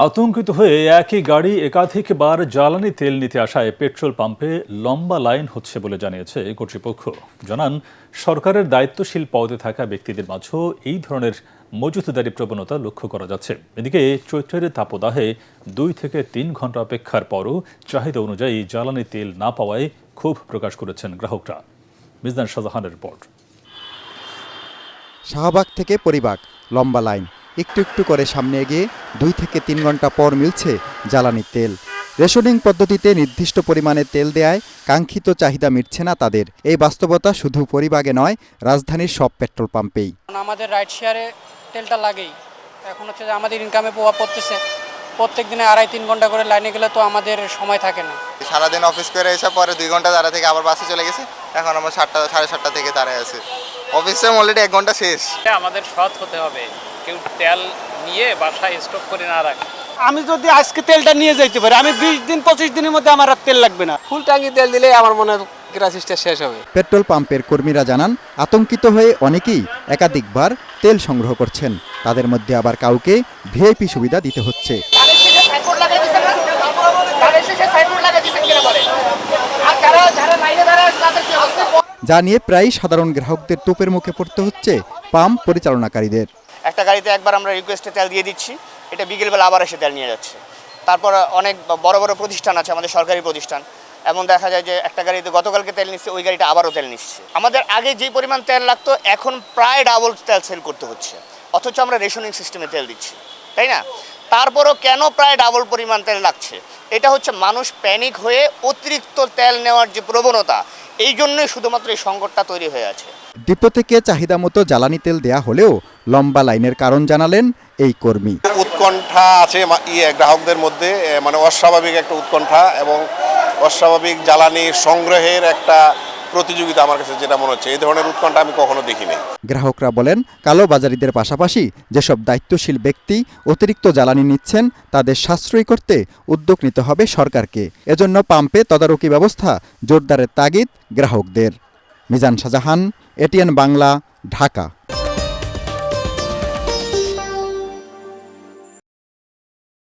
আতঙ্কিত হয়ে একই গাড়ি একাধিকবার জ্বালানি তেল নিতে আসায় পেট্রোল পাম্পে লম্বা লাইন হচ্ছে বলে জানিয়েছে কর্তৃপক্ষ। জানান, সরকারের দায়িত্বশীল পদে থাকা ব্যক্তিদের মাঝেও এই ধরনের মজুতদারি প্রবণতা লক্ষ্য করা যাচ্ছে। এদিকে চৈত্রের তাপদাহে 2 থেকে 3 ঘন্টা অপেক্ষার পরও চাহিদা অনুযায়ী জ্বালানি তেল না পাওয়ায় ক্ষোভ প্রকাশ করেছেন গ্রাহকরা। মিজান শাহজাহানের রিপোর্ট। শাহবাগ থেকে পরিবাগ লম্বা লাইন, একটু একটু করে সামনে এগিয়ে 2 থেকে 3 ঘন্টা পর মিলছে জ্বালানি তেল। রেশনিং পদ্ধতিতে নির্দিষ্ট পরিমাণে তেল দেয়ায় কাঙ্ক্ষিত চাহিদা মিটছে না তাদের। এই বাস্তবতা শুধু পরিবাগে নয়, রাজধানীর সব পেট্রোল পাম্পেই। আমাদের রাইড শেয়ারে তেলটা লাগেই। এখন হচ্ছে যে আমাদের ইনকামে প্রভাব পড়তেছে। প্রত্যেক দিনে 2.5-3 ঘন্টা করে লাইনে গেলে তো আমাদের সময় থাকে না। সারাদিন অফিস করে এসে পরে 2 ঘন্টা দাঁড়া থেকে আবার বাসে চলে গেছি। এখন আমরা 7টা-7:30 থেকে দাঁড়ায় আছি। অফিসে অলরেডি 1 ঘন্টা শেষ। আমাদের সৎ হতে হবে, কেউ তেল নিয়ে বাসায় স্টক করে না রাখে। আমি যদি আজকে তেলটা নিয়ে যাইতে পারি, আমি 20 দিন 25 দিনের মধ্যে আমার আর তেল লাগবে না। ফুল ট্যাঙ্কি তেল দিলে আমার মনে হয় ক্রাইসিসটা শেষ হবে। পেট্রোল পাম্পের কর্মীরা জানান, আতঙ্কিত হয়ে অনেকেই একাধিকবার তেল সংগ্রহ করছেন। তাদের মধ্যে আবার কাউকে ভিআইপি সুবিধা দিতে হচ্ছে। যা নিয়ে প্রায় সাধারণ গ্রাহকদের তোপের মুখে পড়তে হচ্ছে পাম্প পরিচালনাকারীদের। একটা গাড়িতে একবার আমরা রিকোয়েস্টে তেল দিয়ে দিচ্ছি, এটা বিকেলবেলা আবার এসে তেল নিয়ে যাচ্ছে। তারপর অনেক বড় বড় প্রতিষ্ঠান আছে, আমাদের সরকারি প্রতিষ্ঠান, এমন দেখা যায় যে একটা গাড়িতে গতকালকে তেল নিচ্ছে, ওই গাড়িটা আবারও তেল নিচ্ছে। আমাদের আগে যে পরিমাণ তেল লাগতো এখন প্রায় ডাবল তেল সেল করতে হচ্ছে, অথচ আমরা রেশনিং সিস্টেমে তেল দিচ্ছি, তাই না? তারপরও কেন প্রায় ডাবল পরিমাণ তেল লাগছে? এটা হচ্ছে মানুষ প্যানিক হয়ে অতিরিক্ত তেল নেওয়ার যে প্রবণতা, এই জন্যই শুধুমাত্র এই সংকটটা তৈরি হয়ে আছে। ডিপো থেকে চাহিদা মতো জ্বালানি তেল দেয়া হলেও লম্বা লাইনের কারণ জানালেন এই কর্মী। উৎকণ্ঠা আছে গ্রাহকদের মধ্যে, মানে অস্বাভাবিক একটা উৎকণ্ঠা এবং অস্বাভাবিক জ্বালানি সংগ্রহের একটা প্রতিযোগিতা আমার কাছে যেটা মনে হচ্ছে। এই ধরনের উৎকণ্ঠা আমি কখনো দেখিনি। গ্রাহকরা বলেন, কালোবাজারিদের পাশাপাশি যেসব দায়িত্বশীল ব্যক্তি অতিরিক্ত জ্বালানি নিচ্ছেন তাদের সাশ্রয়ী করতে উদ্যোগ নিতে হবে সরকারকে। এজন্য পাম্পে তদারকি ব্যবস্থা জোরদারের তাগিদ গ্রাহকদের। মিজান শাহজাহান, এটিএন বাংলা, ঢাকা।